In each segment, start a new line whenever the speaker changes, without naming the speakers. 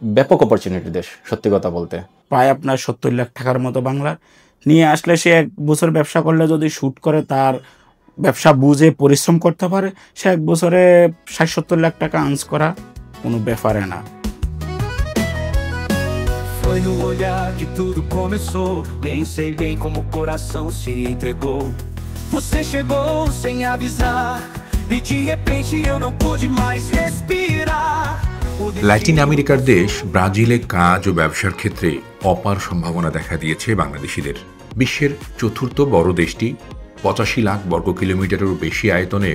ব্যাপক অপরচুনিটি দেশ সত্যি কথা বলতে।
প্রায় আপনার 70 লাখ টাকার মতো বাংলা নিয়ে আসলে সে 1 বছর ব্যবসা করলে যদি শুট করে তার ব্যবসা বুঝে পরিশ্রম করতে পারে, সে 1 বছরে 60-70 লাখ টাকা আর্নস করা কোনো ব্যাপারে না।
Foi no olhar que tudo começou. Nem sei bem como o coração se entregou. Você chegou sem avisar e de repente eu não pude mais respirar.
Latin আমেরিকার দেশ ব্রাজিলে কাজ ও ব্যবসার ক্ষেত্রে অপার সম্ভাবনা দেখা দিয়েছে বাংলাদেশিদের। বিশ্বের চতুর্থ বড় দেশটি 85 লাখ বর্গ কিলোমিটারেরও বেশি আয়তনে,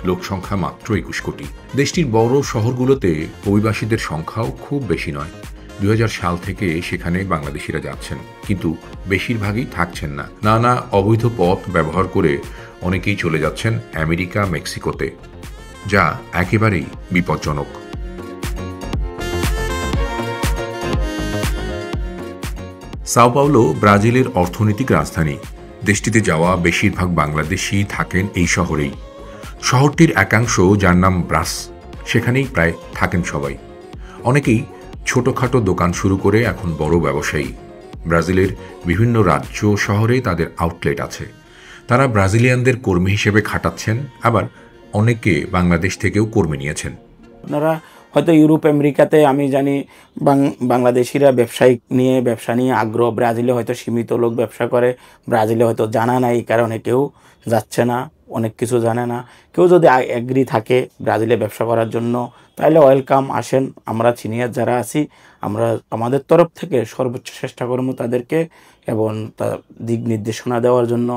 লোকসংখ্যা মাত্র 21 কোটি। দেশটির বড় শহরগুলোতে অভিবাসীদের সংখ্যাও খুব বেশি নয়। 2000 সাল থেকে সেখানে বাংলাদেশিরা যাচ্ছেন, কিন্তু বেশিরভাগই থাকছেন না। নানা অবৈধ পথ ব্যবহার করে অনেকেই চলে যাচ্ছেন আমেরিকা, মেক্সিকোতে, যা একেবারেই বিপজ্জনক। সাও পাওলো ব্রাজিলের অর্থনৈতিক রাজধানী। দেশটিতে যাওয়া বেশিরভাগ বাংলাদেশি থাকেন এই শহরেই। শহরটির একাংশ, যার নাম ব্রাস, সেখানেই প্রায় থাকেন সবাই। অনেকেই ছোটখাটো দোকান শুরু করে এখন বড় ব্যবসায়ী। ব্রাজিলের বিভিন্ন রাজ্য শহরে তাদের আউটলেট আছে। তারা ব্রাজিলিয়ানদের কর্মী হিসেবে খাটাচ্ছেন, আবার অনেকে বাংলাদেশ থেকেও কর্মী নিয়েছেন।
আপনারা হয়তো ইউরোপ আমেরিকাতে আমি জানি বাংলাদেশিরা ব্যবসা নিয়ে আগ্রহ। ব্রাজিলে হয়তো সীমিত লোক ব্যবসা করে, ব্রাজিলে হয়তো জানা নাই, এই কারণে কেউ যাচ্ছে না, অনেক কিছু জানে না। কেউ যদি এগ্রি থাকে ব্রাজিলে ব্যবসা করার জন্য, তাহলে ওয়েলকাম, আসেন। আমরা সিনিয়র যারা আছি, আমরা আমাদের তরফ থেকে সর্বোচ্চ চেষ্টা করবো তাদেরকে এবং দিক নির্দেশনা দেওয়ার জন্য।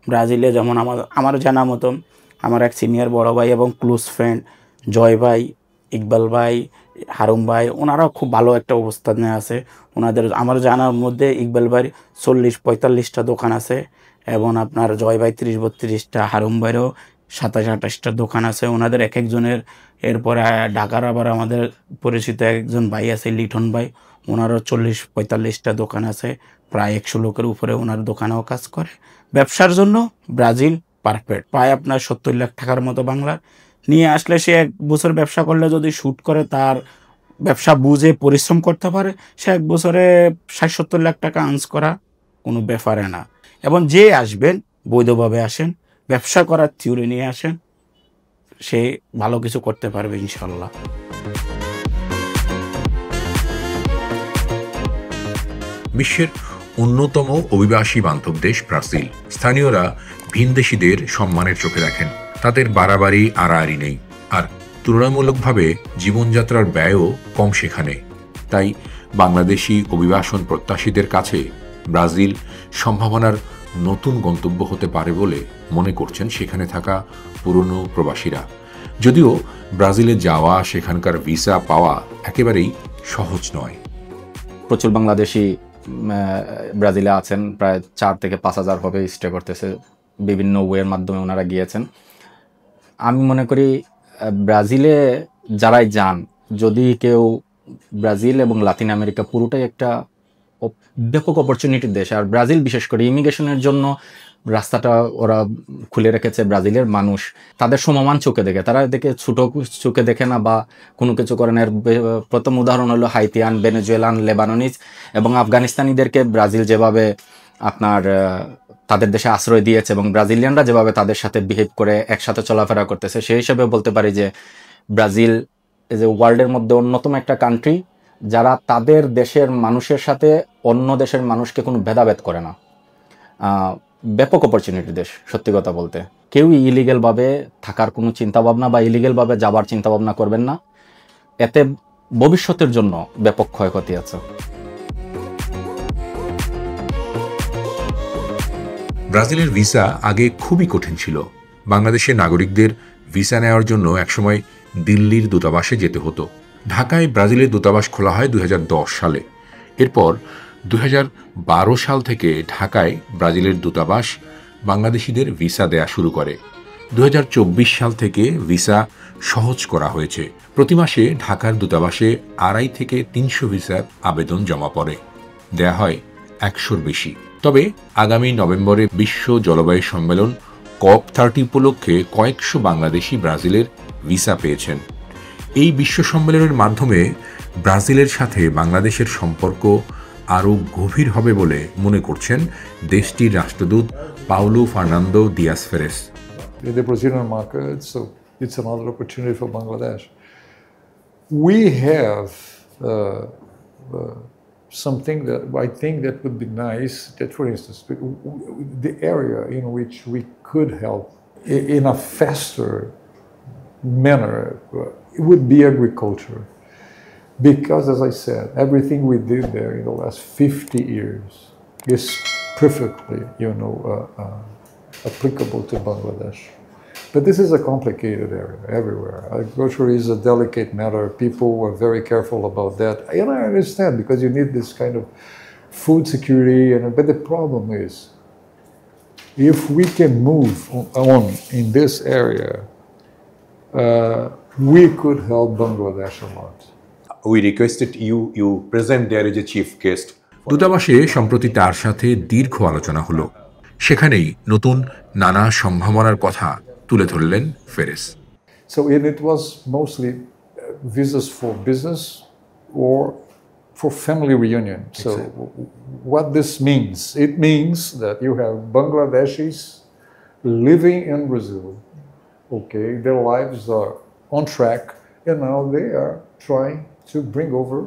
ব্রাজিলে যেমন আমার জানা মতো আমার এক সিনিয়র বড় ভাই এবং ক্লোজ ফ্রেন্ড জয় ভাই, ইকবাল ভাই, হারুম ভাই, ওনারাও খুব ভালো একটা অবস্থানে আছে। আমার জানার মধ্যে ইকবাল ভাইয়ের 40-45টা দোকান আছে এবং আপনার জয় ভাই 30-32টা, হারুম ভাইয়েরও 27-28টা দোকান আছে। ওনাদের এক একজনের, এরপরে ঢাকার আবার আমাদের পরিচিত একজন ভাই আছে লিটন ভাই, ওনারও 40-45টা দোকান আছে, প্রায় 100 লোকের উপরে ওনার দোকানেও কাজ করে। ব্যবসার জন্য ব্রাজিল পারফেক্ট। প্রায় আপনার 70 লাখ টাকার মতো বাংলা নিয়ে আসলে সে 1 বছর ব্যবসা করলে যদি শুট করে তার ব্যবসা বুঝে পরিশ্রম করতে পারে, সে 1 বছরে 60-70 লাখ টাকা আর্নস করা কোনো ব্যাপারে না। এবং যে আসবেন বৈধভাবে আসেন, ব্যবসা করার থিওরি নিয়ে আসেন, সে ভালো কিছু করতে পারবে ইনশাল্লাহ।
বিশ্বের অন্যতম অভিবাসী বান্ধব দেশ ব্রাজিল। স্থানীয়রা ভিনদেশীদের সম্মানের চোখে দেখেন, তাদের বাড়াবাড়ি আড়াআড়ি নেই, আর তুলনামূলকভাবে জীবনযাত্রার ব্যয়ও কম সেখানে। তাই বাংলাদেশি অভিবাসন প্রত্যাশীদের কাছে ব্রাজিল সম্ভাবনার নতুন গন্তব্য হতে পারে বলে মনে করছেন সেখানে থাকা পুরনো প্রবাসীরা। যদিও ব্রাজিলে যাওয়া, সেখানকার ভিসা পাওয়া একেবারেই সহজ নয়।
প্রচুর বাংলাদেশি ব্রাজিলে আছেন, প্রায় 4 থেকে 5 হাজার হবে স্টে করতেছে, বিভিন্ন ওয়ের মাধ্যমে ওনারা গিয়েছেন। আমি মনে করি ব্রাজিলে যারাই যান, যদি কেউ ব্রাজিল এবং লাতিন আমেরিকা পুরোটাই একটা ব্যাপক অপরচুনিটির দেশ, আর ব্রাজিল বিশেষ করে ইমিগ্রেশনের জন্য রাস্তাটা ওরা খুলে রেখেছে। ব্রাজিলের মানুষ তাদের সমমান চোখে দেখে, তারা দেখে ছোটো চোখে দেখে না বা কোনো কিছু করে না। এর প্রথম উদাহরণ হলো হাইতিয়ান, ভেনেজুয়েলান, লেবাননিজ এবং আফগানিস্তানিদেরকে ব্রাজিল যেভাবে আপনার তাদের দেশে আশ্রয় দিয়েছে এবং ব্রাজিলিয়ানরা যেভাবে তাদের সাথে বিহেভ করে একসাথে চলাফেরা করতেছে, সেই হিসেবে বলতে পারি যে ব্রাজিল যে ওয়ার্ল্ডের মধ্যে অন্যতম একটা কান্ট্রি যারা তাদের দেশের মানুষের সাথে অন্য দেশের মানুষকে কোনো ভেদাভেদ করে না। ব্যাপক অপরচুনিটি দেশ সত্যি কথা বলতে। কেউই ইলিগেলভাবে থাকার কোনো চিন্তাভাবনা বা ইলিগেলভাবে যাবার চিন্তাভাবনা করবেন না, এতে ভবিষ্যতের জন্য ব্যাপক ক্ষয়ক্ষতি আছে।
ব্রাজিলের ভিসা আগে খুবই কঠিন ছিল। বাংলাদেশের নাগরিকদের ভিসা নেওয়ার জন্য একসময় দিল্লির দূতাবাসে যেতে হতো। ঢাকায় ব্রাজিলের দূতাবাস খোলা হয় 2010 সালে। এরপর 2012 সাল থেকে ঢাকায় ব্রাজিলের দূতাবাস বাংলাদেশিদের ভিসা দেয়া শুরু করে। 2024 সাল থেকে ভিসা সহজ করা হয়েছে। প্রতি মাসে ঢাকার দূতাবাসে 250 থেকে 300 ভিসার আবেদন জমা পড়ে, দেয়া হয় 100-র বেশি। তবে আগামী নভেম্বরে বিশ্ব জলবায়ু সম্মেলন COP30 উপলক্ষে কয়েকশো বাংলাদেশি ব্রাজিলের ভিসা পেয়েছেন। এই বিশ্ব সম্মেলনের মাধ্যমে ব্রাজিলের সাথে বাংলাদেশের সম্পর্ক আরও গভীর হবে বলে মনে করছেন দেশটির রাষ্ট্রদূত পাউলো ফার্নান্দো দিয়াস ফেরেস।
In the Brazilian market, so it's another opportunity for Bangladesh. We have something that I think that would be nice, that for instance, the area in which we could help in a faster manner, it would be agriculture. Because as I said, everything we did there in the last 50 years is perfectly, applicable to Bangladesh. But this is a complicated area everywhere. Agriculture is a delicate matter. People are very careful about that. And I understand because you need this kind of food security. But the problem is, if we can move on in this area, we could help Bangladesh a lot.
We requested you present there as a chief guest.
দূতাবাসে সম্প্রতি তার সাথে দীর্ঘ আলোচনা হলো। সেখানেই নতুন নানা সম্ভাবনার কথা তুলে ধরলেন ফেরেস।
So it was mostly visas for business or for family reunion. So what this means, it means that you have Bangladeshis living in Brazil. Okay, their lives are on track, and now they are trying to bring over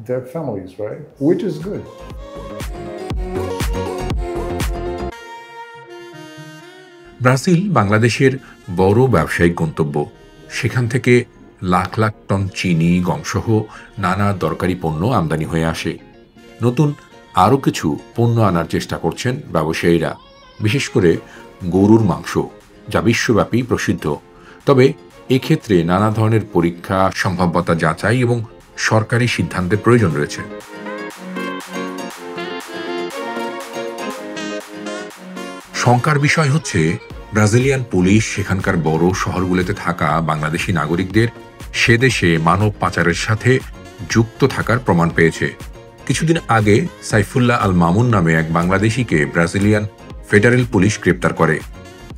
their families, right? Which is good.
Brazil বাংলাদেশের বড় ব্যবসায়িক গন্তব্য। সেখান থেকে lakh lakh ton চিনি, গমসহ নানা দরকারি পণ্য আমদানি হয়ে আসে। নতুন আরও কিছু পণ্য আনার চেষ্টা করছেন ব্যবসায়ীরা, বিশেষ করে গরুর মাংস, যা বিশ্বব্যাপী প্রসিদ্ধ। তবে এক্ষেত্রে নানা ধরনের পরীক্ষা, সম্ভাব্যতা যাচাই এবং সরকারি সিদ্ধান্তের প্রয়োজন রয়েছে। শঙ্কার বিষয় হচ্ছে ব্রাজিলিয়ান পুলিশ সেখানকার বড় শহরগুলোতে থাকা বাংলাদেশি নাগরিকদের সে দেশে মানব পাচারের সাথে যুক্ত থাকার প্রমাণ পেয়েছে। কিছুদিন আগে সাইফুল্লাহ আল মামুন নামে এক বাংলাদেশিকে ব্রাজিলিয়ান ফেডারেল পুলিশ গ্রেপ্তার করে,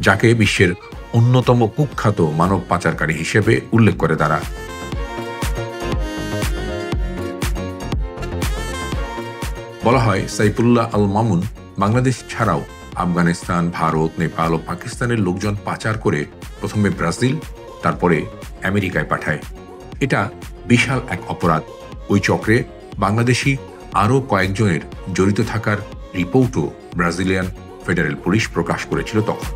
যাকে বিশ্বের অন্যতম কুখ্যাত মানব পাচারকারী হিসেবে উল্লেখ করে তারা। বলা হয় সাইফুল্লাহ আল মামুন বাংলাদেশ ছাড়াও আফগানিস্তান, ভারত, নেপাল ও পাকিস্তানের লোকজন পাচার করে প্রথমে ব্রাজিল, তারপরে আমেরিকায় পাঠায়। এটা বিশাল এক অপরাধ। ওই চক্রে বাংলাদেশি আরও কয়েকজনের জড়িত থাকার রিপোর্টও ব্রাজিলিয়ান ফেডারেল পুলিশ প্রকাশ করেছিল তখন।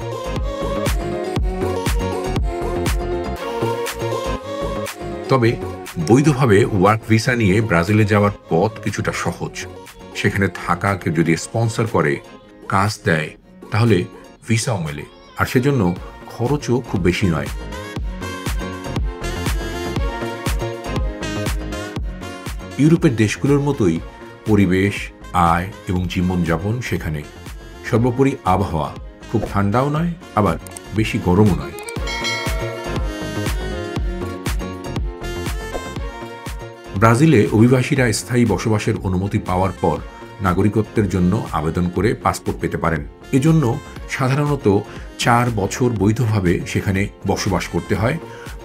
তবে বৈধভাবে ওয়ার্ক ভিসা নিয়ে ব্রাজিলে যাওয়ার পথ কিছুটা সহজ। সেখানে থাকা কেউ যদি স্পন্সর করে, কাজ দেয়, তাহলে ভিসাও মেলে, আর সেজন্য খরচও খুব বেশি নয়। ইউরোপের দেশগুলোর মতোই পরিবেশ, আয় এবং জীবনযাপন সেখানে। সর্বোপরি আবহাওয়া খুব ঠান্ডাও নয়, আবার বেশি গরমও নয়। ব্রাজিলে অভিবাসীরা স্থায়ী বসবাসের অনুমতি পাওয়ার পর নাগরিকত্বের জন্য আবেদন করে পাসপোর্ট পেতে পারেন। এজন্য সাধারণত 4 বছর বৈধভাবে সেখানে বসবাস করতে হয়।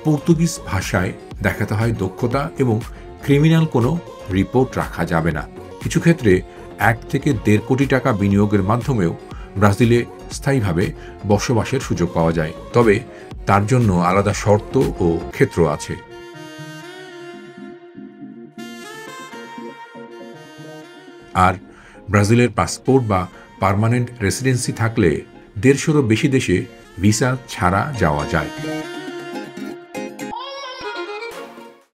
পর্তুগিজ ভাষায় দেখাতে হয় দক্ষতা এবং ক্রিমিনাল কোনো রিপোর্ট রাখা যাবে না। কিছু ক্ষেত্রে 1 থেকে 1.5 কোটি টাকা বিনিয়োগের মাধ্যমেও ব্রাজিলে স্থায়ীভাবে বসবাসের সুযোগ পাওয়া যায়। তবে তার জন্য আলাদা শর্ত ও ক্ষেত্র আছে। আর ব্রাজিলের পাসপোর্ট বা পার্মানেন্ট রেসিডেন্সি থাকলে 150-এরও বেশি দেশে ভিসা ছাড়া যাওয়া যায়।